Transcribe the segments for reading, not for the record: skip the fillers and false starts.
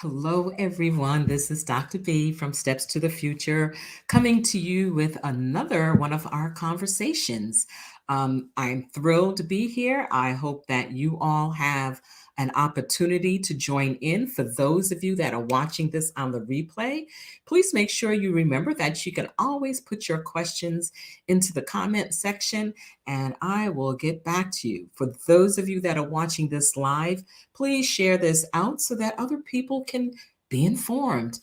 Hello, everyone. This is Dr. B from Steps to the Future, coming to you with another one of our conversations. I'm thrilled to be here. I hope that you all have an opportunity to join in. For those of you that are watching this on the replay, please make sure you remember that you can always put your questions into the comment section and I will get back to you. For those of you that are watching this live, please share this out so that other people can be informed.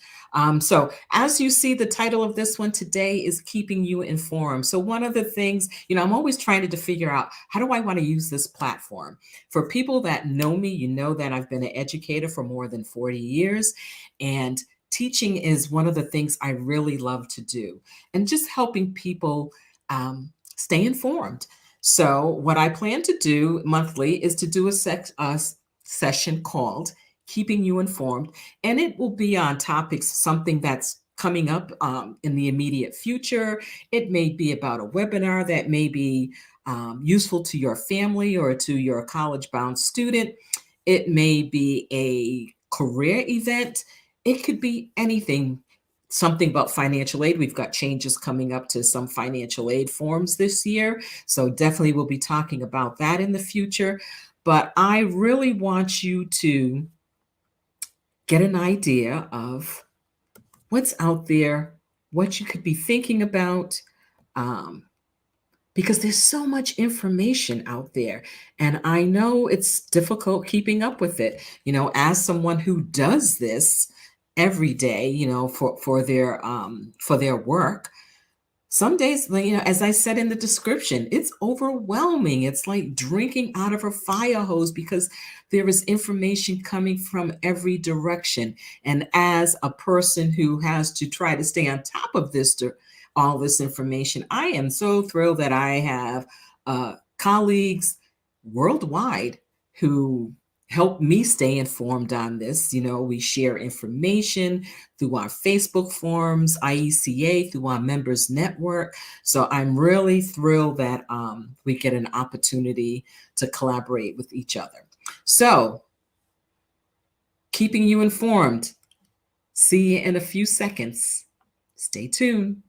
So, as you see, the title of this one today is Keeping You Informed. So, one of the things, I'm always trying to figure out how do I want to use this platform? For people that know me, you know that I've been an educator for more than 40 years, and teaching is one of the things I really love to do, and just helping people stay informed. So, what I plan to do monthly is to do a session called Keeping You Informed, and it will be on topics, something that's coming up in the immediate future. It may be about a webinar that may be useful to your family or to your college bound student. It may be a career event. It could be anything. Something about financial aid. We've got changes coming up to some financial aid forms this year. So definitely we'll be talking about that in the future. But I really want you to get an idea of what's out there, what you could be thinking about, um, because there's so much information out there. And I know it's difficult keeping up with it. As someone who does this every day, for their work, some days, like, as I said in the description, it's overwhelming. It's like drinking out of a fire hose because there is information coming from every direction. And as a person who has to try to stay on top of all this information, I am so thrilled that I have colleagues worldwide who help me stay informed on this. We share information through our Facebook forums, IECA, through our members network. So I'm really thrilled that we get an opportunity to collaborate with each other. So, keeping you informed. See you in a few seconds. Stay tuned.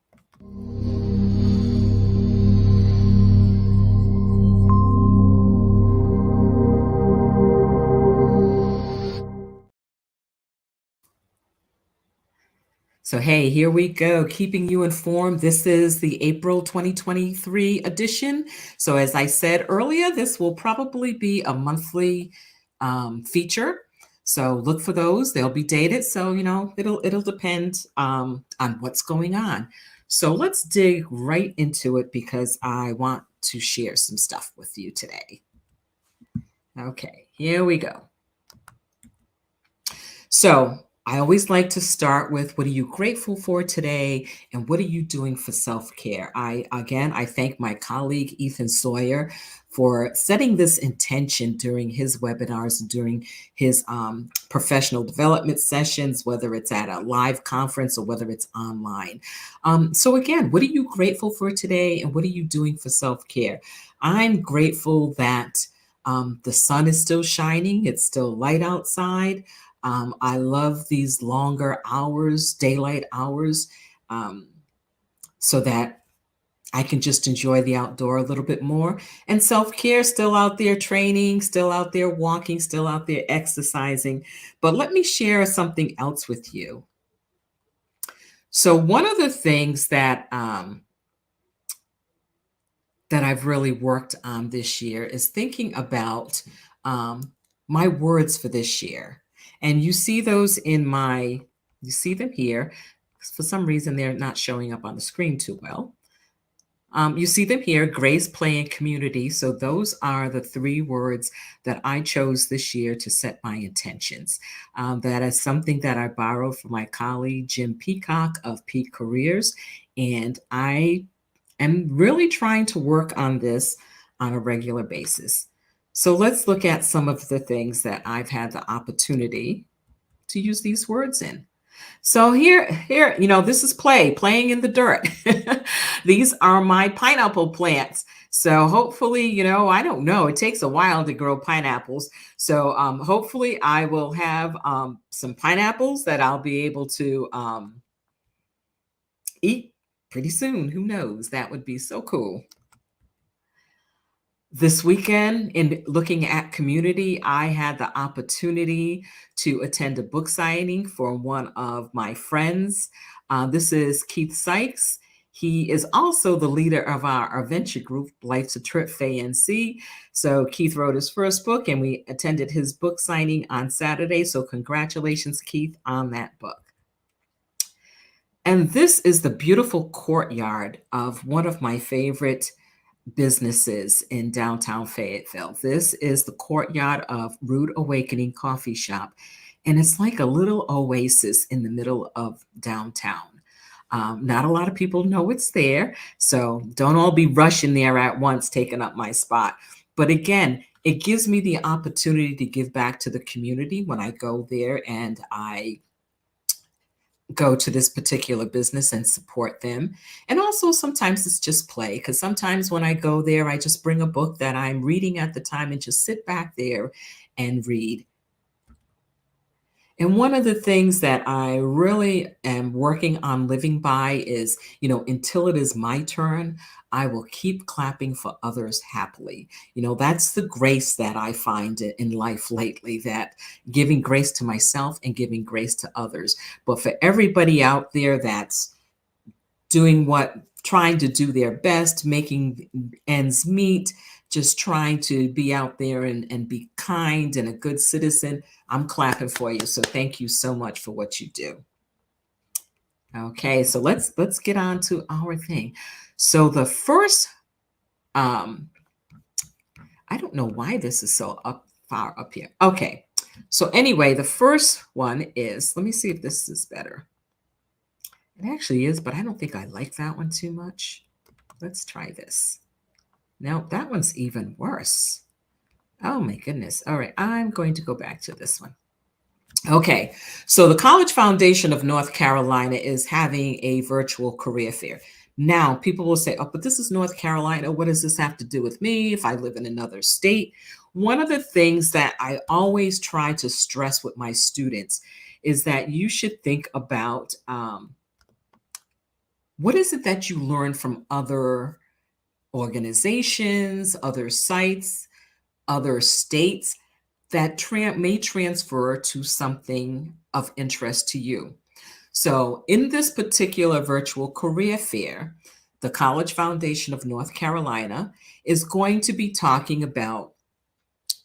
So, hey, here we go, keeping you informed. This is the April 2023 edition. So, as I said earlier, this will probably be a monthly feature. So, look for those. They'll be dated. So, it'll depend on what's going on. So, let's dig right into it because I want to share some stuff with you today. Okay, here we go. So, I always like to start with what are you grateful for today and what are you doing for self-care? I thank my colleague Ethan Sawyer for setting this intention during his webinars and during his professional development sessions, whether it's at a live conference or whether it's online. So again, what are you grateful for today and what are you doing for self-care? I'm grateful that the sun is still shining. It's still light outside. I love these longer hours, daylight hours, so that I can just enjoy the outdoor a little bit more. And self-care, still out there training, still out there walking, still out there exercising. But let me share something else with you. So one of the things that I've really worked on this year is thinking about my words for this year. And you see those you see them here. For some reason, they're not showing up on the screen too well. You see them here, grace, play, and community. So those are the 3 words that I chose this year to set my intentions. That is something that I borrowed from my colleague, Jim Peacock of Peak Careers. And I am really trying to work on this on a regular basis. So let's look at some of the things that I've had the opportunity to use these words in. So here, this is playing in the dirt. These are my pineapple plants. So hopefully, I don't know. It takes a while to grow pineapples. So hopefully, I will have some pineapples that I'll be able to eat pretty soon. Who knows? That would be so cool. This weekend, in looking at community, I had the opportunity to attend a book signing for one of my friends. This is Keith Sykes. He is also the leader of our adventure group, Life's a Trip FANC. So Keith wrote his first book, and we attended his book signing on Saturday. So congratulations, Keith, on that book. And this is the beautiful courtyard of one of my favorite businesses in downtown Fayetteville. This is the courtyard of Rude Awakening Coffee Shop, and it's like a little oasis in the middle of downtown. Not a lot of people know it's there, so don't all be rushing there at once, taking up my spot. But again, it gives me the opportunity to give back to the community when I go there and I go to this particular business and support them. And also sometimes it's just play, because sometimes when I go there, I just bring a book that I'm reading at the time and just sit back there and read. And one of the things that I really am working on living by is, until it is my turn, I will keep clapping for others happily. That's the grace that I find in life lately, that giving grace to myself and giving grace to others. But for everybody out there that's trying to do their best, making ends meet, just trying to be out there and be kind and a good citizen, I'm clapping for you. So thank you so much for what you do. Okay, so let's get on to our thing. So the first, I don't know why this is so far up here. Okay, so anyway, the first one is, let me see if this is better. It actually is, but I don't think I like that one too much. Let's try this. No, that one's even worse. Oh my goodness. All right, I'm going to go back to this one. Okay, so the College Foundation of North Carolina is having a virtual career fair. Now, people will say, oh, but this is North Carolina. What does this have to do with me if I live in another state? One of the things that I always try to stress with my students is that you should think about what is it that you learn from other organizations, other sites, other states that may transfer to something of interest to you. So, in this particular virtual career fair, the College Foundation of North Carolina is going to be talking about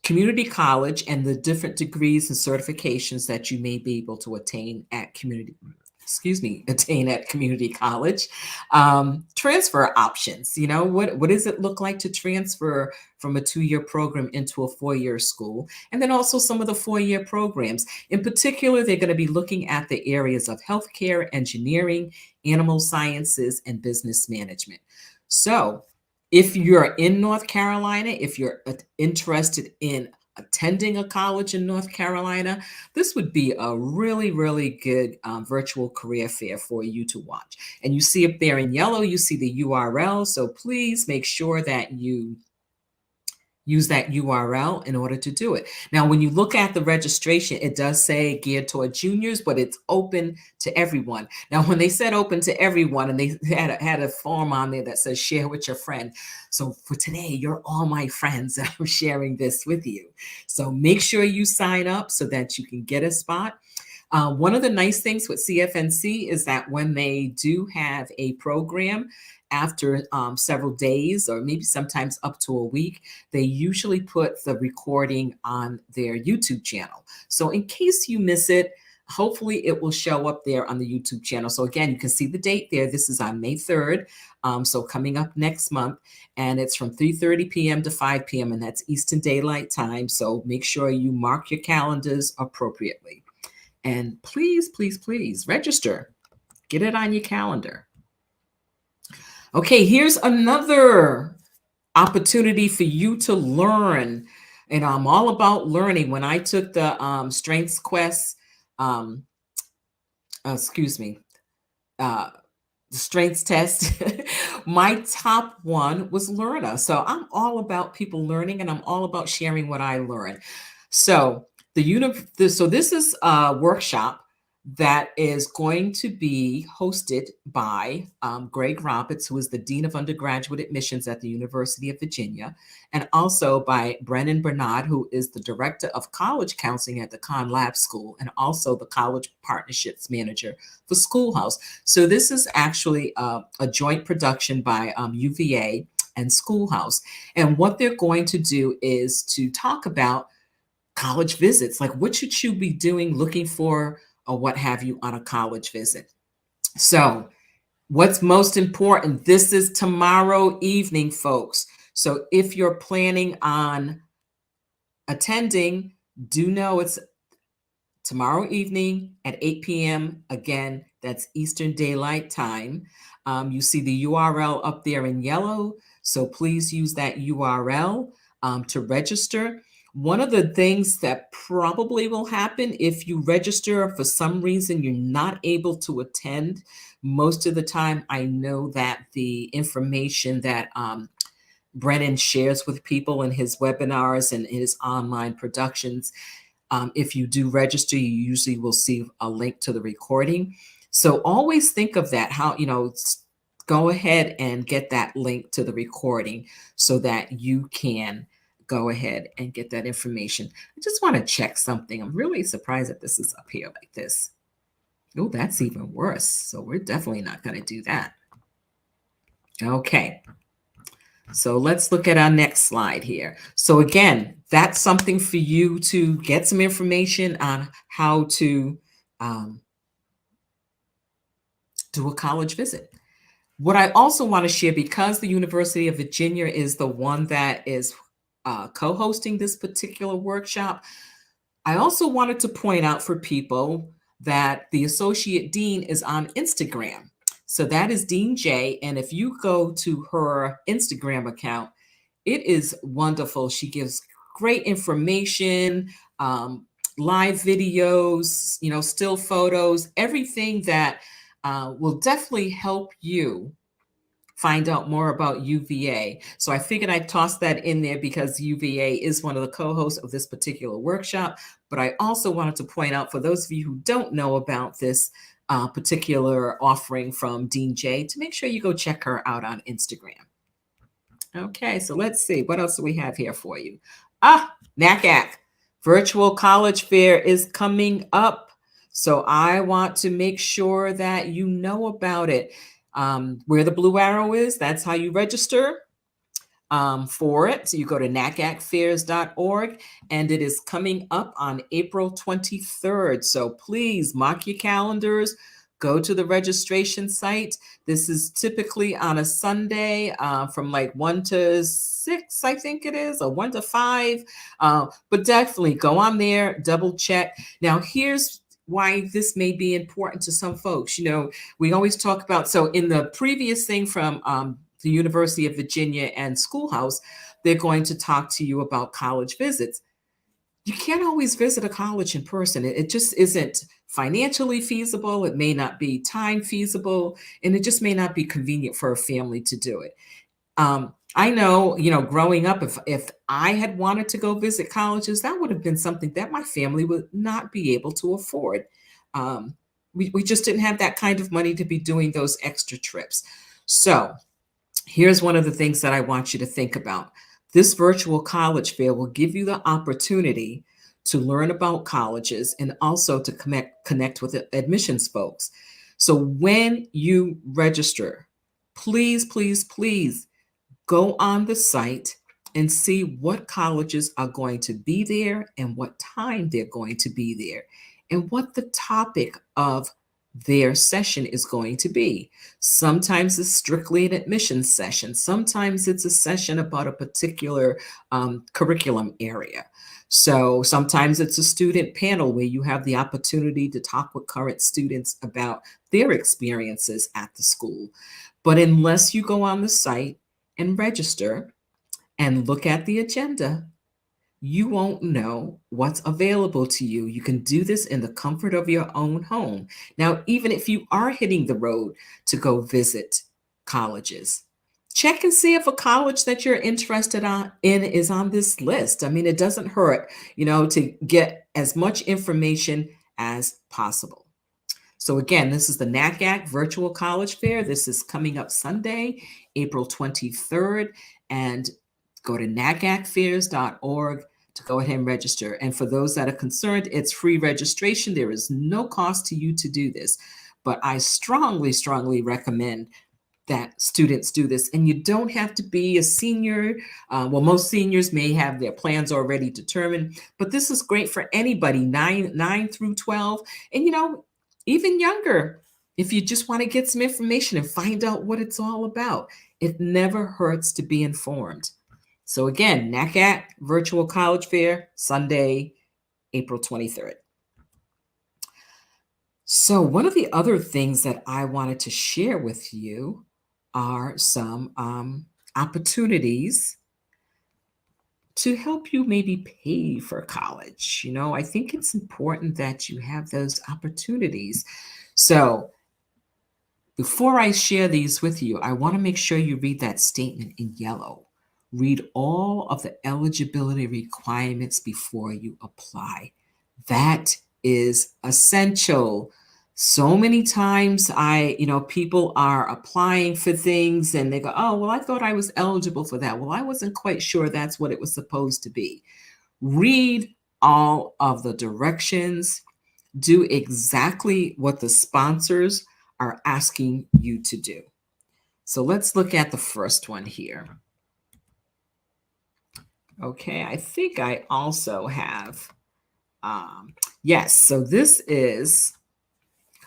community college and the different degrees and certifications that you may be able to attain at community college. Transfer options, what does it look like to transfer from a 2-year program into a 4-year school? And then also some of the 4-year programs. In particular, they're going to be looking at the areas of healthcare, engineering, animal sciences, and business management. So if you're in North Carolina, if you're interested in attending a college in North Carolina, this would be a really, really good virtual career fair for you to watch. And you see up there in yellow, you see the URL. So please make sure that you use that URL in order to do it. Now, when you look at the registration, it does say geared toward juniors, but it's open to everyone. Now, when they said open to everyone, and they had a form on there that says share with your friend. So for today, you're all my friends, and I'm sharing this with you. So make sure you sign up so that you can get a spot. One of the nice things with CFNC is that when they do have a program, after several days or maybe sometimes up to a week, they usually put the recording on their YouTube channel. So in case you miss it, hopefully it will show up there on the YouTube channel. So again, you can see the date there. This is on May 3rd. So coming up next month, and it's from 3:30 p.m. to 5 p.m. and that's Eastern Daylight Time. So make sure you mark your calendars appropriately. And please, please, please register. Get it on your calendar. Okay, here's another opportunity for you to learn. And I'm all about learning. When I took the Strengths Quest, excuse me, strengths test. My top one was learner. So I'm all about people learning, and I'm all about sharing what I learned. So so this is a workshop that is going to be hosted by Greg Roberts, who is the Dean of Undergraduate Admissions at the University of Virginia, and also by Brennan Bernard, who is the Director of College Counseling at the Conn Lab School, and also the College Partnerships Manager for Schoolhouse. So this is actually a joint production by UVA and Schoolhouse. And what they're going to do is to talk about college visits, like what should you be doing, looking for, or what have you on a college visit. So what's most important, this is tomorrow evening, folks. So if you're planning on attending, do know it's tomorrow evening at 8 p.m. Again, that's Eastern Daylight Time. You see the URL up there in yellow, so please use that URL to register. One of the things that probably will happen if you register for some reason you're not able to attend, most of the time I know that the information that Brennan shares with people in his webinars and his online productions, if you do register, you usually will see a link to the recording. So always think of that, how, go ahead and get that link to the recording so that you can go ahead and get that information. I just want to check something. I'm really surprised that this is up here like this. Oh, that's even worse. So we're definitely not going to do that. Okay. So let's look at our next slide here. So again, that's something for you to get some information on how to do a college visit. What I also want to share, because the University of Virginia is the one that is co-hosting this particular workshop, I also wanted to point out for people that the Associate Dean is on Instagram. So that is Dean J. And if you go to her Instagram account, it is wonderful. She gives great information, live videos, still photos, everything that will definitely help you find out more about UVA. So I figured I'd toss that in there because UVA is one of the co-hosts of this particular workshop. But I also wanted to point out, for those of you who don't know about this particular offering from Dean J, to make sure you go check her out on Instagram. Okay, so let's see. What else do we have here for you? NACAC, Virtual College Fair is coming up. So I want to make sure that you know about it. Where the blue arrow is, that's how you register for it. So you go to nacacfairs.org, and it is coming up on April 23rd. So please mark your calendars. Go to the registration site. This is typically on a Sunday from like 1 to 6, I think it is, or 1 to 5. But definitely go on there, double check. Now, here's why this may be important to some folks. We always talk about, so in the previous thing from the University of Virginia and Schoolhouse, they're going to talk to you about college visits. You can't always visit a college in person. It just isn't financially feasible. It may not be time feasible, and it just may not be convenient for a family to do it. I know, growing up, if I had wanted to go visit colleges, that would have been something that my family would not be able to afford. We just didn't have that kind of money to be doing those extra trips. So here's one of the things that I want you to think about. This virtual college fair will give you the opportunity to learn about colleges and also to connect with admissions folks. So when you register, please, please, please go on the site and see what colleges are going to be there and what time they're going to be there and what the topic of their session is going to be. Sometimes it's strictly an admissions session. Sometimes it's a session about a particular curriculum area. So sometimes it's a student panel where you have the opportunity to talk with current students about their experiences at the school. But unless you go on the site and register and look at the agenda, you won't know what's available to you. You can do this in the comfort of your own home. Now, even if you are hitting the road to go visit colleges, check and see if a college that you're in is on this list. I mean, it doesn't hurt, to get as much information as possible. So again, this is the NACAC Virtual College Fair. This is coming up Sunday, April 23rd. And go to nacacfairs.org to go ahead and register. And for those that are concerned, it's free registration. There is no cost to you to do this. But I strongly, strongly recommend that students do this. And you don't have to be a senior. Well, most seniors may have their plans already determined, but this is great for anybody, 9 through 12. And, even younger, if you just want to get some information and find out what it's all about, it never hurts to be informed. So again, NACAC Virtual College Fair, Sunday, April 23rd. So one of the other things that I wanted to share with you are some opportunities to help you maybe pay for college. I think it's important that you have those opportunities. So before I share these with you, I want to make sure you read that statement in yellow. Read all of the eligibility requirements before you apply. That is essential. So many times people are applying for things and they go, oh, well, I thought I was eligible for that. Well, I wasn't quite sure that's what it was supposed to be. Read all of the directions. Do exactly what the sponsors are asking you to do. So let's look at the first one here. Okay, I think I also have, yes, so this is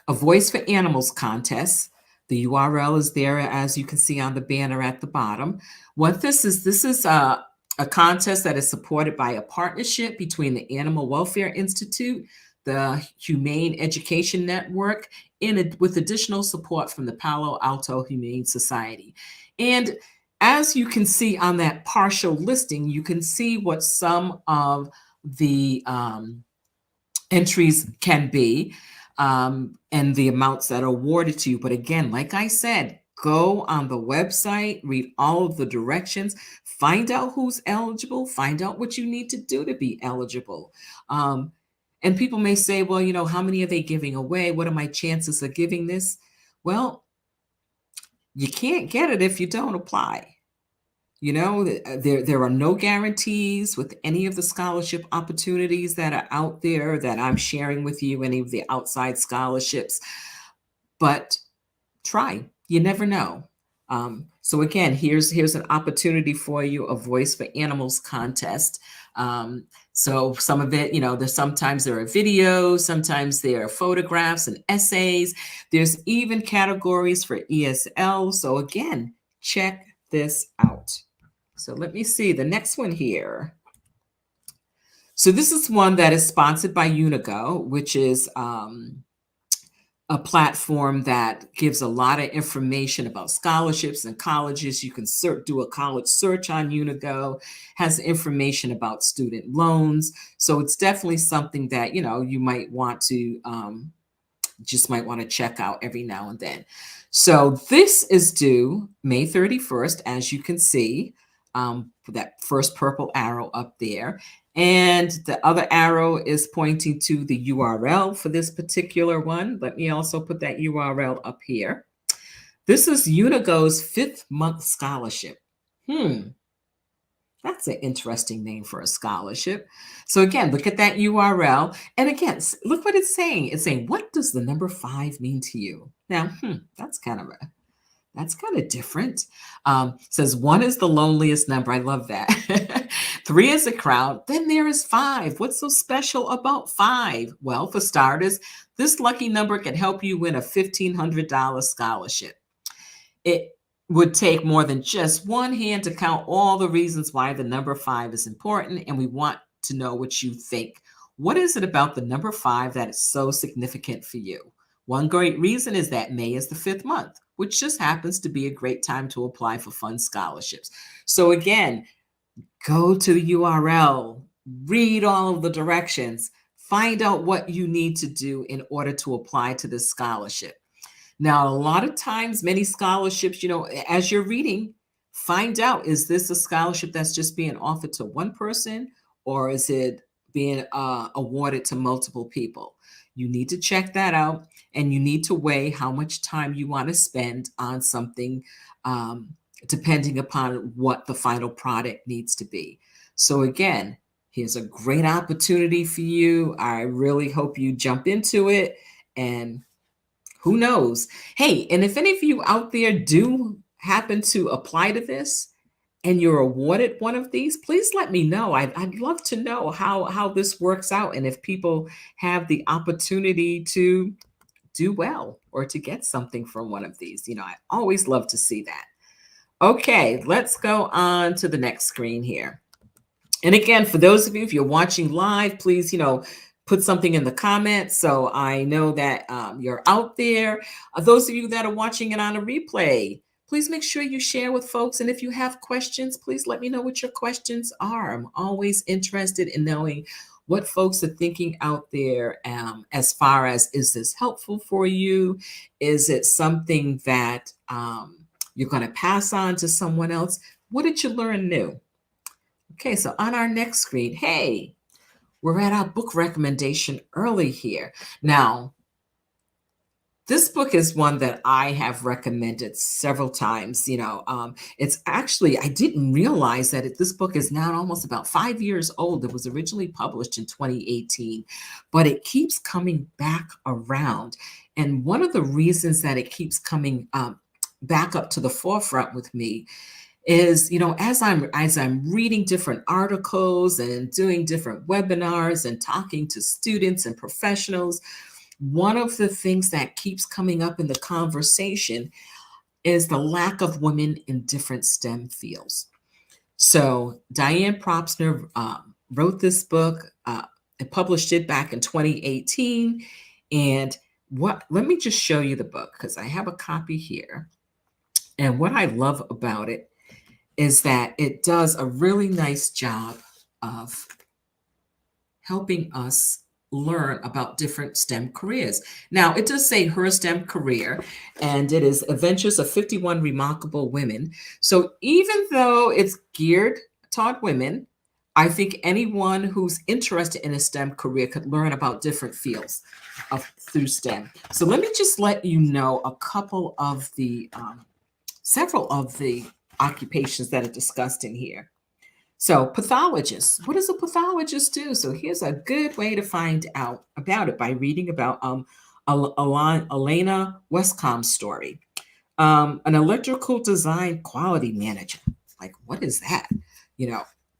a Voice for Animals contest. The URL is there, as you can see on the banner at the bottom. What this is a contest that is supported by a partnership between the Animal Welfare Institute, the Humane Education Network, and with additional support from the Palo Alto Humane Society. And as you can see on that partial listing, you can see what some of the entries can be. And the amounts that are awarded to you. But again, like I said, go on the website, read all of the directions, find out who's eligible, find out what you need to do to be eligible. And people may say, well, how many are they giving away? What are my chances of giving this? Well, you can't get it if you don't apply. There are no guarantees with any of the scholarship opportunities that are out there that I'm sharing with you, any of the outside scholarships, but try. You never know. So again, here's an opportunity for you, a Voice for Animals contest. So some of it, sometimes there are videos, sometimes there are photographs and essays. There's even categories for ESL. So again, check this out. So let me see the next one here. So this is one that is sponsored by Unigo, which is a platform that gives a lot of information about scholarships and colleges. You can do a college search on Unigo, has information about student loans. So it's definitely something that, you might want to check out every now and then. So this is due May 31st, as you can see. That first purple arrow up there. And the other arrow is pointing to the URL for this particular one. Let me also put that URL up here. This is Unigo's 5th month scholarship. That's an interesting name for a scholarship. So again, look at that URL. And again, look what it's saying. It's saying, what does the number 5 mean to you? Now, that's kind of different. Says 1 is the loneliest number. I love that. 3 is a crowd. Then there is 5. What's so special about 5? Well, for starters, this lucky number can help you win a $1,500 scholarship. It would take more than just one hand to count all the reasons why the number 5 is important, and we want to know what you think. What is it about the number 5 that is so significant for you? One great reason is that May is the 5th month, which just happens to be a great time to apply for fun scholarships. So again, go to the URL, read all of the directions, find out what you need to do in order to apply to this scholarship. Now, a lot of times, many scholarships, as you're reading, find out, is this a scholarship that's just being offered to one person, or is it being awarded to multiple people? You need to check that out, and you need to weigh how much time you want to spend on something, um, depending upon what the final product needs to be. So, again, here's a great opportunity for you. I really hope you jump into it, and who knows? Hey, and if any of you out there do happen to apply to this and you're awarded one of these, please let me know. I'd love to know how this works out, and if people have the opportunity to do well or to get something from one of these. I always love to see that. Okay, let's go on to the next screen here. And again, for those of you, if you're watching live, please, put something in the comments so I know that you're out there. Those of you that are watching it on a replay, please make sure you share with folks. And if you have questions, please let me know what your questions are. I'm always interested in knowing what folks are thinking out there, as far as, is this helpful for you? Is it something that you're going to pass on to someone else? What did you learn new? Okay, so on our next screen, hey, we're at our book recommendation early here. Now, this book is one that I have recommended several times. It's actually, I didn't realize that this book is now almost about 5 years old. It was originally published in 2018, but it keeps coming back around. And one of the reasons that it keeps coming back up to the forefront with me is, as I'm reading different articles and doing different webinars and talking to students and professionals, one of the things that keeps coming up in the conversation is the lack of women in different STEM fields. So Diane Propsner wrote this book and published it back in 2018. And let me just show you the book, because I have a copy here. And what I love about it is that it does a really nice job of helping us learn about different STEM careers. Now, it does say her STEM career, and it is Adventures of 51 Remarkable Women. So even though it's geared toward women, I think anyone who's interested in a STEM career could learn about different fields through STEM. So let me just let you know several of the occupations that are discussed in here. So pathologists, what does a pathologist do? So here's a good way to find out about it, by reading about Elena Westcom's story. An electrical design quality manager. Like, what is that?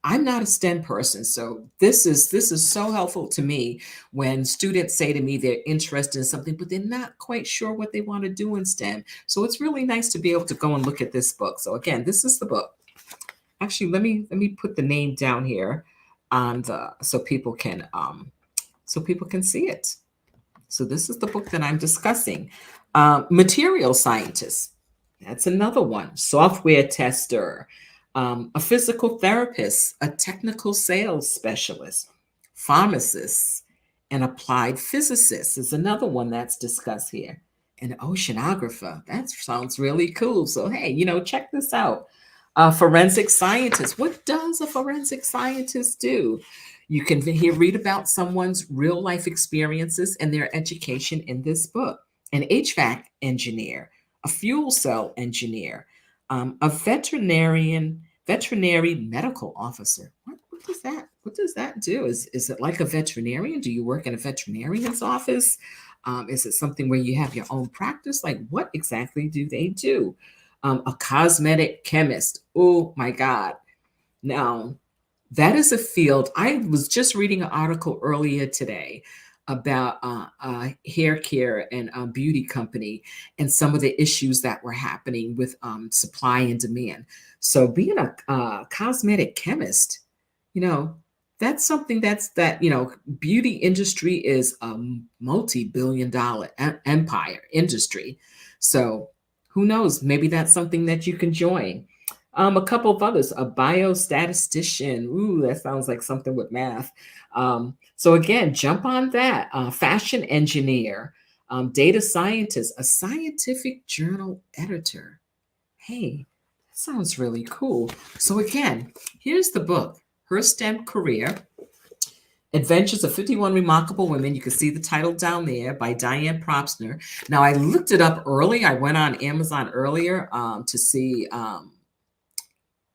I'm not a STEM person, so this is so helpful to me when students say to me they're interested in something, but they're not quite sure what they want to do in STEM. So it's really nice to be able to go and look at this book. So again, this is the book. Actually, let me put the name down here so people can see it. So this is the book that I'm discussing. Material scientist. That's another one. Software tester. A physical therapist, a technical sales specialist, pharmacists, an applied physicist is another one that's discussed here. An oceanographer. That sounds really cool. So, hey, check this out. A forensic scientist. What does a forensic scientist do? You can read about someone's real life experiences and their education in this book. An HVAC engineer, a fuel cell engineer, a veterinary medical officer. What does that do? Is it like a veterinarian? Do you work in a veterinarian's office? Is it something where you have your own practice? Like, what exactly do they do? A cosmetic chemist. Oh my God. Now, that is a field. I was just reading an article earlier today about a hair care and beauty company and some of the issues that were happening with supply and demand. So being a cosmetic chemist, that's something beauty industry is a multi-billion-dollar empire industry. So who knows? Maybe that's something that you can join. A couple of others, a biostatistician. Ooh, that sounds like something with math. So again, jump on that. Fashion engineer, data scientist, a scientific journal editor. Hey, that sounds really cool. So again, here's the book, Her STEM Career, Adventures of 51 Remarkable Women. You can see the title down there by Diane Propsner. Now, I looked it up early. I went on Amazon earlier to see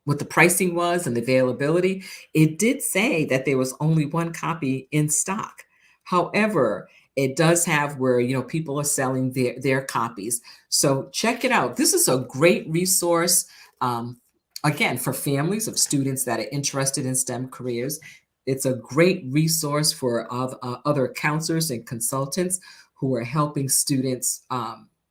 what the pricing was and the availability. It did say that there was only one copy in stock. However, it does have where people are selling their copies. So check it out. This is a great resource. Um, Again, for families of students that are interested in STEM careers. It's a great resource for other counselors and consultants who are helping students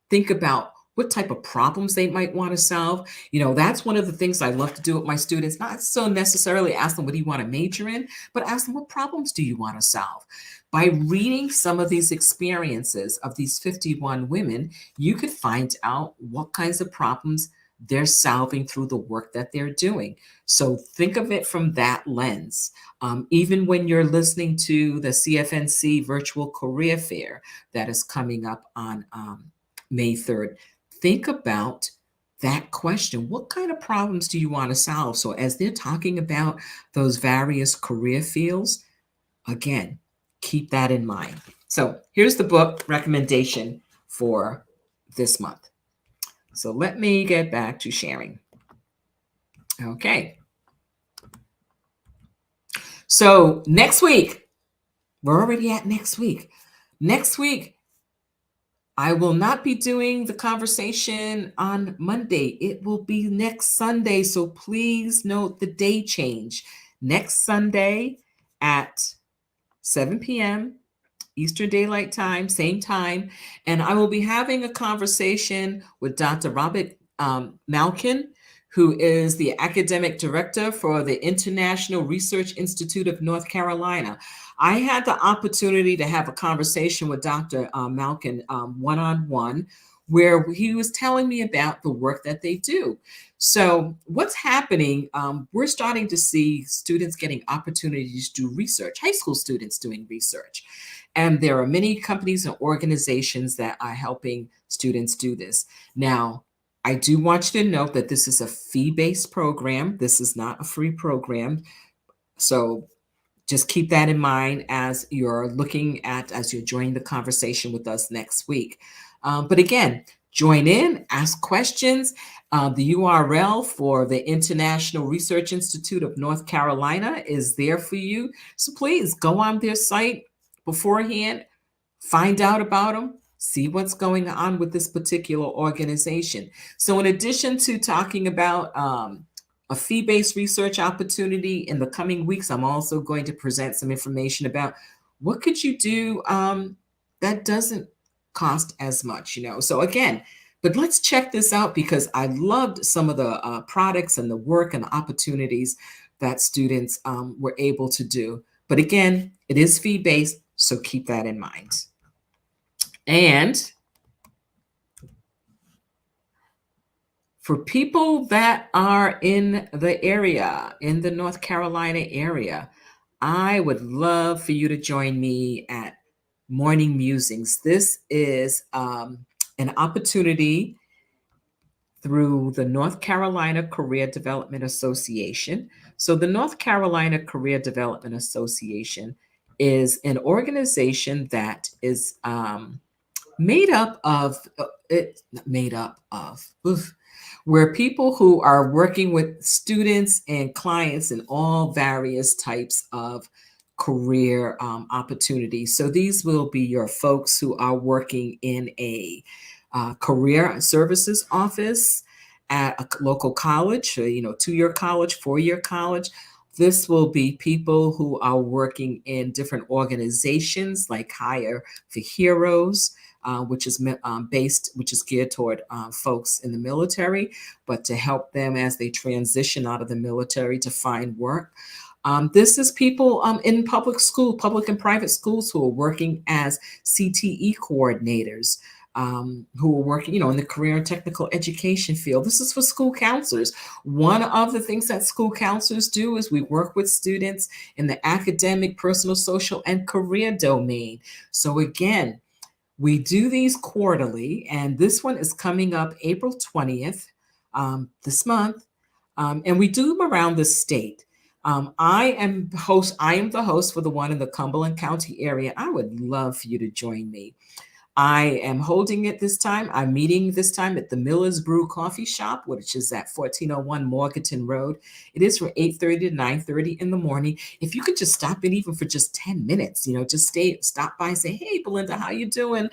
think about what type of problems they might want to solve. That's one of the things I love to do with my students, not so necessarily ask them what do you want to major in, but ask them what problems do you want to solve. By reading some of these experiences of these 51 women, you could find out what kinds of problems they're solving through the work that they're doing. So think of it from that lens. Even when you're listening to the CFNC Virtual Career Fair that is coming up on May 3rd, think about that question. What kind of problems do you want to solve? So as they're talking about those various career fields, again, keep that in mind. So here's the book recommendation for this month. So let me get back to sharing. Okay. So next week, we're already at next week. Next week, I will not be doing the conversation on Monday. It will be next Sunday. So please note the day change. Next Sunday at 7 p.m. Eastern Daylight Time, same time. And I will be having a conversation with Dr. Robert Malkin, who is the academic director for the International Research Institute of North Carolina. I had the opportunity to have a conversation with Dr. Malkin one-on-one, where he was telling me about the work that they do. So what's happening, we're starting to see students getting opportunities to do research, high school students doing research. And there are many companies and organizations that are helping students do this. Now, I do want you to note that this is a fee-based program. This is not a free program. So just keep that in mind as you're joining the conversation with us next week. But again, join in, ask questions. The URL for the International Research Institute of North Carolina is there for you. So please go on their site beforehand, find out about them, see what's going on with this particular organization. So in addition to talking about a fee-based research opportunity in the coming weeks, I'm also going to present some information about what could you do that doesn't cost as much, So again, but let's check this out because I loved some of the products and the work and the opportunities that students were able to do. But again, it is fee-based, so keep that in mind. And for people that are in the area, in the North Carolina area, I would love for you to join me at Morning Musings. This is an opportunity through the North Carolina Career Development Association. So the North Carolina Career Development Association is an organization that is made up of where people who are working with students and clients in all various types of career opportunities. So these will be your folks who are working in a career services office at a local college, 2-year college, 4-year college. This will be people who are working in different organizations like Hire for Heroes, which is geared toward folks in the military, but to help them as they transition out of the military to find work. This is people in public and private schools who are working as CTE coordinators. who are working, in the career and technical education field. This is for school counselors. One of the things that school counselors do is we work with students in the academic, personal, social, and career domain. So again, we do these quarterly, and this one is coming up April 20th, this month, and we do them around the state. I am the host for the one in the Cumberland County area. I would love for you to join me. I am holding it this time. I'm meeting this time at the Miller's Brew Coffee Shop, which is at 1401 Morganton Road. It is from 8:30 to 9:30 in the morning. If you could just stop in even for just 10 minutes, just stop by and say, hey, Belinda, how you doing?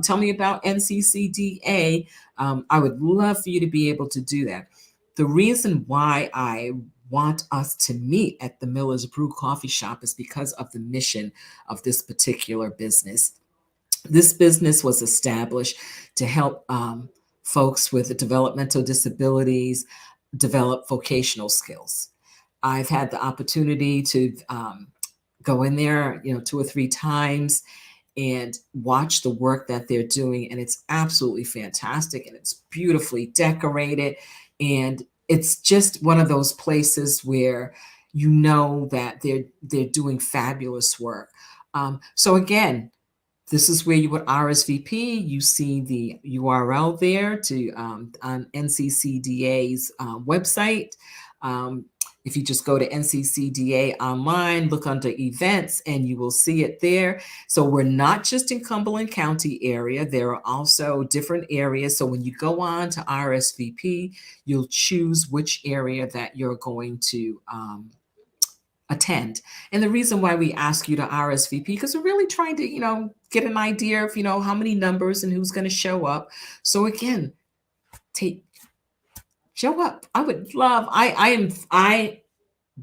Tell me about NCCDA. I would love for you to be able to do that. The reason why I want us to meet at the Miller's Brew Coffee Shop is because of the mission of this particular business. This business was established to help folks with developmental disabilities develop vocational skills. I've had the opportunity to go in there, 2 or 3 times and watch the work that they're doing. And it's absolutely fantastic and it's beautifully decorated. And it's just one of those places where that they're doing fabulous work. So again, this is where you would RSVP. You see the URL there to on NCCDA's website. If you just go to NCCDA online, look under events, and you will see it there. So we're not just in Cumberland County area. There are also different areas. So when you go on to RSVP, you'll choose which area that you're going to attend. And the reason why we ask you to RSVP, because we're really trying to, get an idea of, how many numbers and who's going to show up. So again, show up. I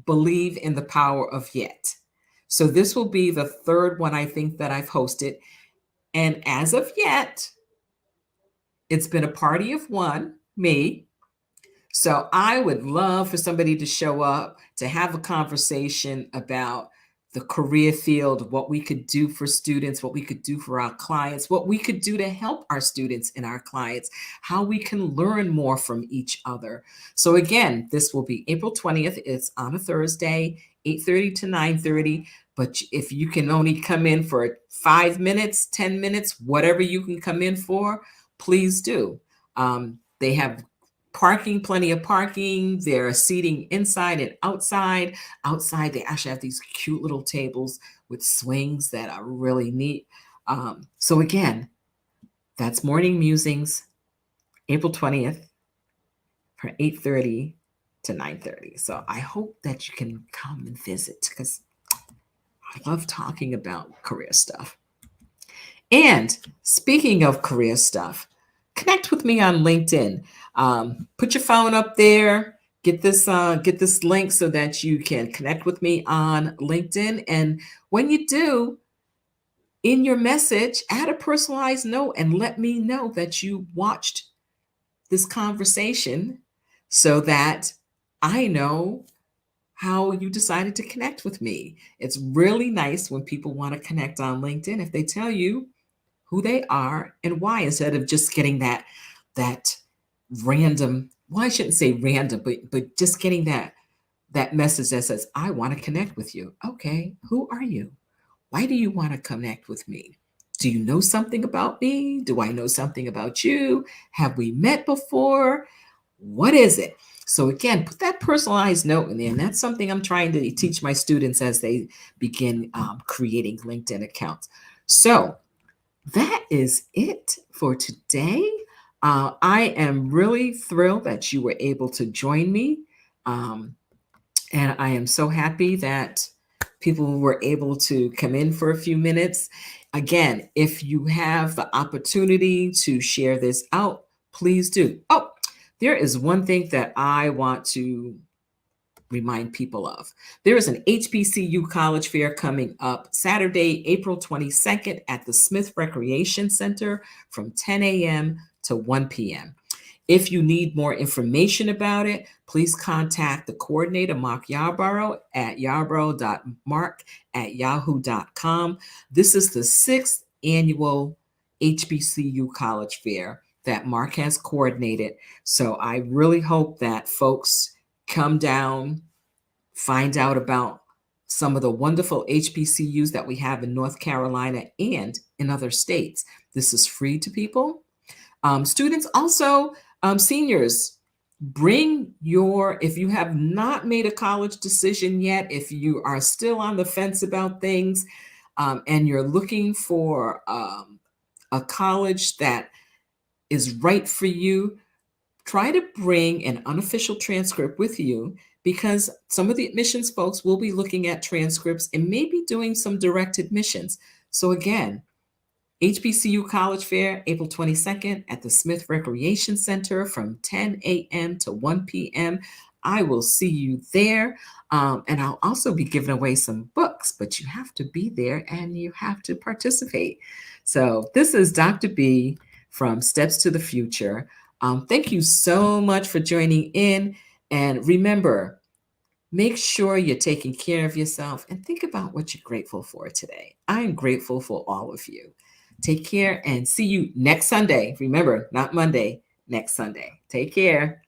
believe in the power of yet. So this will be the third one I think that I've hosted. And as of yet, it's been a party of one, me. So I would love for somebody to show up to have a conversation about the career field, what we could do for students, what we could do for our clients, what we could do to help our students and our clients, how we can learn more from each other. So again, this will be April 20th. It's on a Thursday, 8:30 to 9:30. But if you can only come in for 5 minutes, 10 minutes, whatever you can come in for, please do. They have plenty of parking. There are seating inside and outside. Outside, they actually have these cute little tables with swings that are really neat. So again, that's Morning Musings, April 20th from 8:30 to 9:30. So I hope that you can come and visit because I love talking about career stuff. And speaking of career stuff, connect with me on LinkedIn. Put your phone up there. Get this link so that you can connect with me on LinkedIn. And when you do, in your message, add a personalized note and let me know that you watched this conversation so that I know how you decided to connect with me. It's really nice when people want to connect on LinkedIn if they tell you who they are and why, instead of just getting that random, well, I shouldn't say random, but just getting that message that says, I want to connect with you. Okay, who are you? Why do you want to connect with me? Do you know something about me? Do I know something about you? Have we met before? What is it? So again, put that personalized note in there. And that's something I'm trying to teach my students as they begin creating LinkedIn accounts. So that is it for today. I am really thrilled that you were able to join me. And I am so happy that people were able to come in for a few minutes. Again, if you have the opportunity to share this out, please do. Oh, there is one thing that I want to remind people of. There is an HBCU college fair coming up Saturday, April 22nd at the Smith Recreation Center from 10 a.m. to 1 p.m. If you need more information about it, please contact the coordinator, Mark Yarborough, at yarborough.mark@yahoo.com. This is the 6th annual HBCU College Fair that Mark has coordinated. So I really hope that folks come down, find out about some of the wonderful HBCUs that we have in North Carolina and in other states. This is free to people. Students also, seniors, bring your, if you have not made a college decision yet, if you are still on the fence about things, and you're looking for a college that is right for you, try to bring an unofficial transcript with you because some of the admissions folks will be looking at transcripts and maybe doing some direct admissions. So again, HBCU College Fair, April 22nd at the Smith Recreation Center from 10 a.m. to 1 p.m. I will see you there. And I'll also be giving away some books, but you have to be there and you have to participate. So this is Dr. B from Steps to the Future. Thank you so much for joining in. And remember, make sure you're taking care of yourself and think about what you're grateful for today. I'm grateful for all of you. Take care and see you next Sunday. Remember, not Monday, next Sunday. Take care.